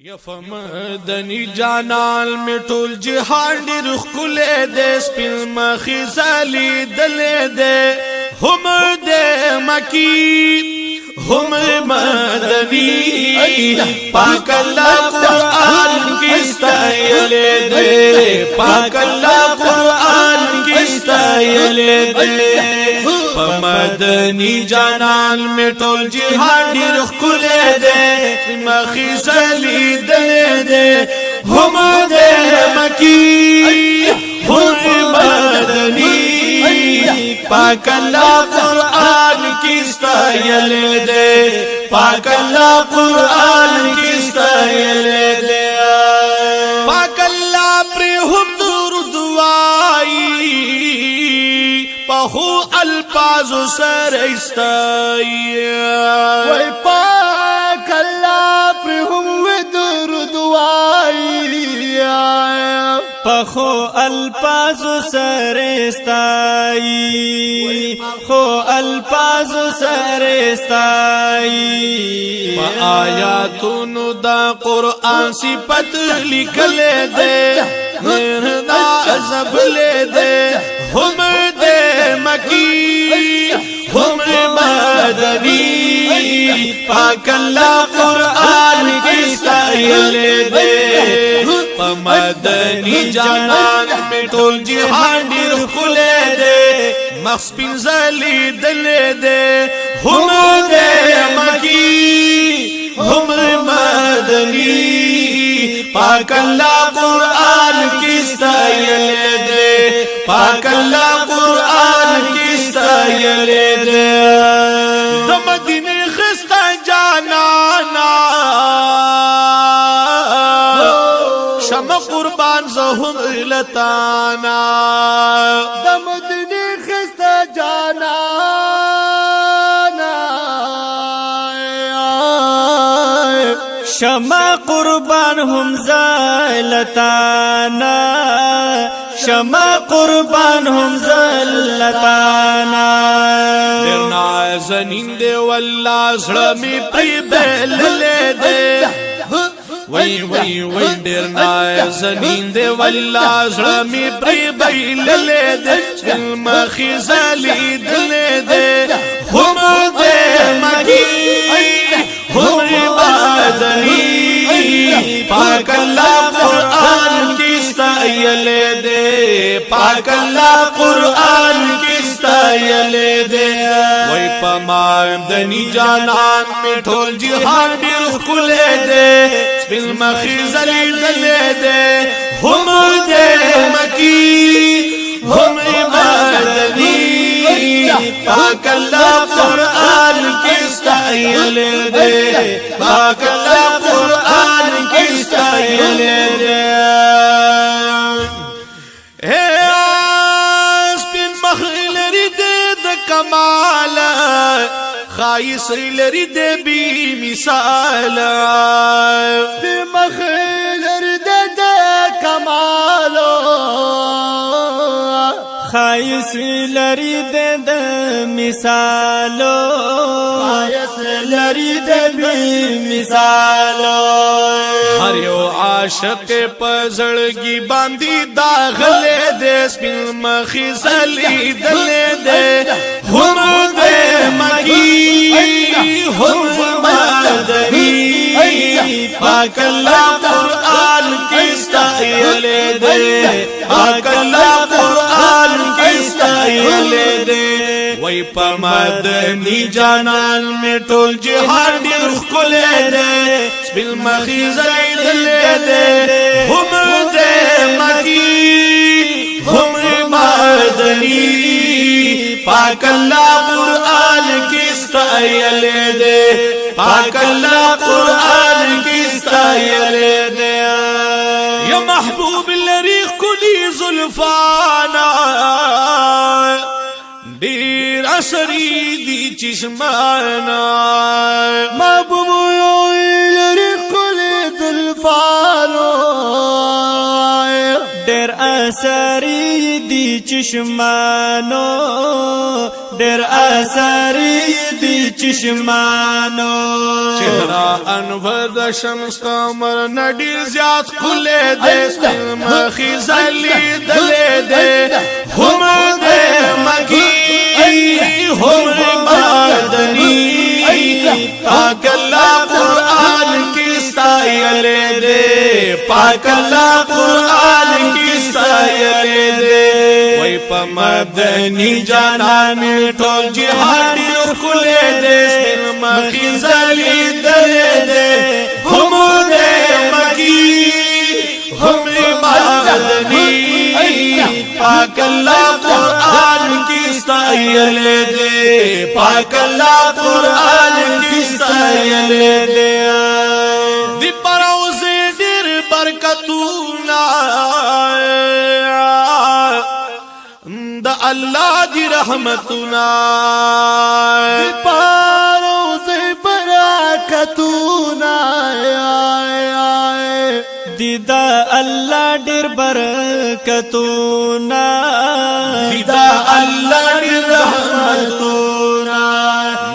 یفم دنی جانال می ټول جهان ډیر خلې دې سپین مخې زالي دلې دې هم دې مکی هم مدنی پاک الله قرآن کی ستایلې دې پاک الله قرآن کی ستایلې دې مدنی جانان می ټول جهان ډیر خلې دې مخې زالي دلې دې هم دې مکی هم مدنی پاک الله قرآن کی ستایلې دې پاک الله قرآن کی ستایلې دې پاک الله پر هم درود وایي پخو الفاظ سر استایي وای پاک الله پر هم درود وایي پخو الفاظ سر استایي خو الفاظ سر استایي آیاتونو دا قرآن صفت لیکلې ده دا زبلې ده هم دې مکی هم مدنی پاک الله قرآن کی ستایلې ده مدنی جانان می ټول جهان ډیر خلې ده مخ سپین زالي دلې ده هم دې مکی هم مدنی پاک الله قرآن کی ستایلې ده پاک الله قرآن کی ستایلې ده د مدینه خسته جانانا شمع قربان زهم لتانا د مدینه خسته جانانا شمع قربان هم زلتانا شمع قربان هم زلتانا درنا زنین دے والله زړه می پری بللې دے وای وای وای درنا زنین دے والله زړه می پری بللې دے مخې زالي دلې دے هم دې مکی هم مدنی پاک الله قرآن کی ستایلې دے پاک الله قرآن کی ستایلې دے وای پما دنی جانان می ټول جهان ډیر خلې دے سپین مخې زالي دلې دے هم دې مکی هم مدنی پاک الله قرآن کی ستایلې دے پاک الله قرآن کی ستایلې دے اے سپین مخې لري دې د کمال خایس لري دې بی مثال سپین مخې لري دې د کمالو خایس لري د مثالو خایس لري د مثالو هر یو عاشق پزړګي باندې داخله دې سپین مخې زالي دلې دې هم دې مکی هم مدنی پاک الله قرآن کی ستایلې دې پاک الله قرآن کی ستایلې دې وای په مدنی جانان می ټول جهان ډیر خلې دې سپین مخې زالي دلې دې هم دې مکی هم مدنی پاک الله قرآن کی ستایلې دې پاک الله قرآن کی ستایلې دې یا محبوب لریخ کلی زلفانا ډیر اثری دی چشمانا محبوب لري کلی زلفانو ډېر اثری دی دی چشمانو ډېر اثری دی چشمانو چهرہ انور د شمس قمر نډیر زیات خله دې سپین مخی زلی دلې دې هم دې مکی هم مدنی پاک الله قرآن کی سایل دے پاک اللہ قرآن کی سایل دے وی پا مدنی جانان ٹول جہادی خلے دے مخی زلی دلے دے ہم دے مکی ہم مدنی پاک اللہ قرآن کی سایل دے پاک اللہ قرآن کی سایل دے دی پروزی دیر برکتونا دا اللہ دی رحمتونا دی پروزی برکتونا دی دا اللہ ډېر برکتونا دی دا اللہ دی رحمتونا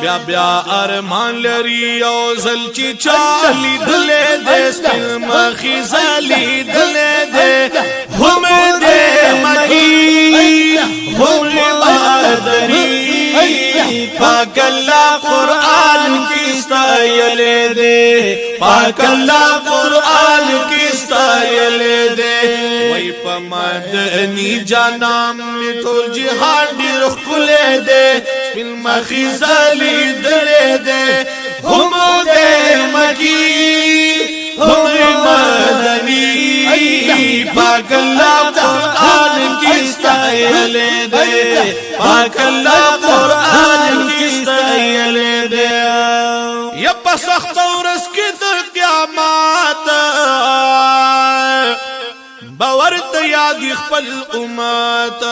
بیا بیا ارمان لري او زل چی چالی دلے دے سپین مخی زلی دلے دے هم دے مکی هم مدنی پاک اللہ قرآن کی سایل دے پاک اللہ قرآن کی سایل دے وی پا مدنی جانام میں تو جہان دیر خلے دے سپین مخی زلی دلے دے هم دے مکی هم مدنی پاک اللہ قرآن کی سایل دے پاک اللہ قرآن کی سایل دے یا پسخت ورس کی در قیامات باورت یاد خپل امت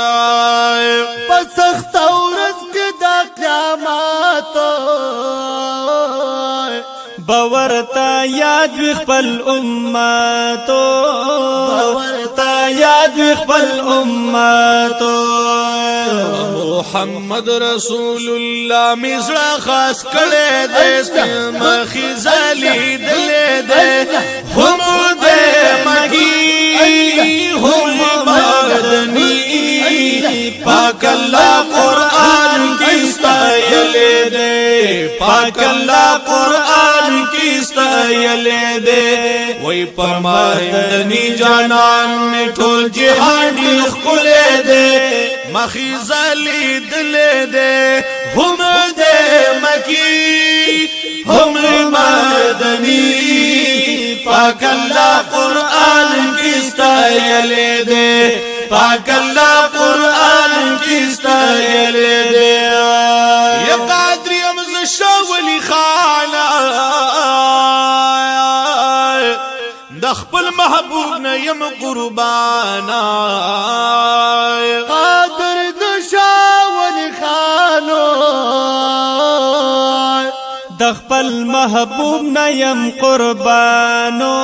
پسخت ورس کی در قیامات باورتا یاد خپل امتو باورتا یاد خپل امتو محمد رسول اللہ مزرا خاص کڑے دے سپین مخی زلی دلے دے هم دے مکی هم مدنی پاک اللہ قرآن کی سایل دے پاک اللہ قرآن کی سایل دے وی پا مدنی جانان میں ٹھول جہانی خلے دے مخی زلی دلے دے هم دے مکی هم مدنی پاک اللہ قرآن کی سایل دے پاک اللہ قرآن کی سایل دے یا قادری امز شاولی خانا دخپل محبوب نیم قربانا قادر دشاول خانو دخپل محبوب نیم قربانو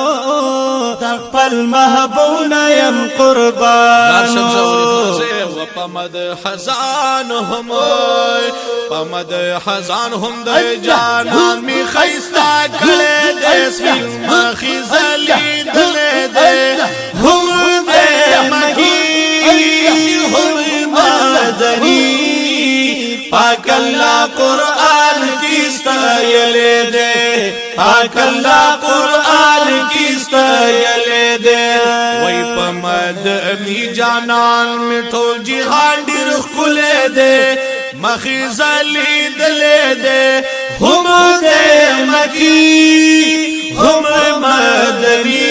دخپل محبوب نیم قربانو پمد حزان هم پمد حزان هم د جانان می خیستا کړه د سپین مخی زلی دلې دې هم دې مکی هم مدنی پاک اللہ قرآن کی سایل دے پاک اللہ قرآن کی سایل دے وی پا مدنی جانان میں ٹھول جہان دیر خلے دے مخی زلی دلے دے هم دے مکی هم مدنی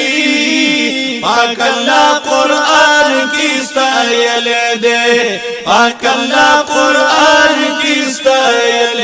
پاک اللہ قرآن کی سایل دے پاک اللہ قرآن کی سایل